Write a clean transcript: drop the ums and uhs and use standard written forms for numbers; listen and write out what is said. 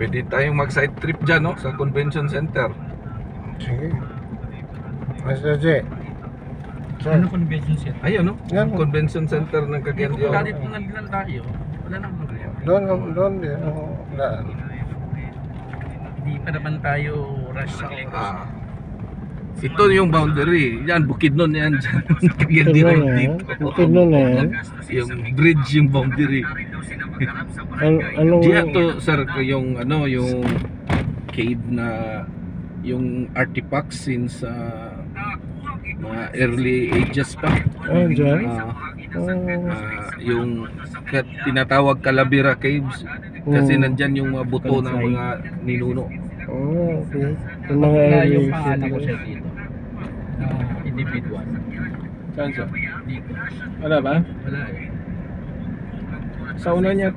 Pwede tayong mag-side trip dyan, no? Sa convention center. Sige. Master J. Ano convention center? Ayun, no? Yan. Yung convention center ng Cagayan de Oro. Dati kung nandiyan tayo, wala nang problema. Doon din ako daan. Hindi pa naman tayo rush sa oras. Ah. Ito yung boundary. Yan, Bukidnon yan dyan. Cagayan de Oro dito. Bukidnon na yan. Yung bridge, yung boundary. Anong... Diyan to, sir, yung ano, yung cave na yung artifacts since mga early ages pa. Dyan? Yung tinatawag Calavera Caves kasi nandyan yung mga buto ng mga ninuno. Okay. Yung mga Wala early yung pangalan ko cities. siya dito. Individual. Saan siya? Dito. Wala ba? Wala eh. Sa una niya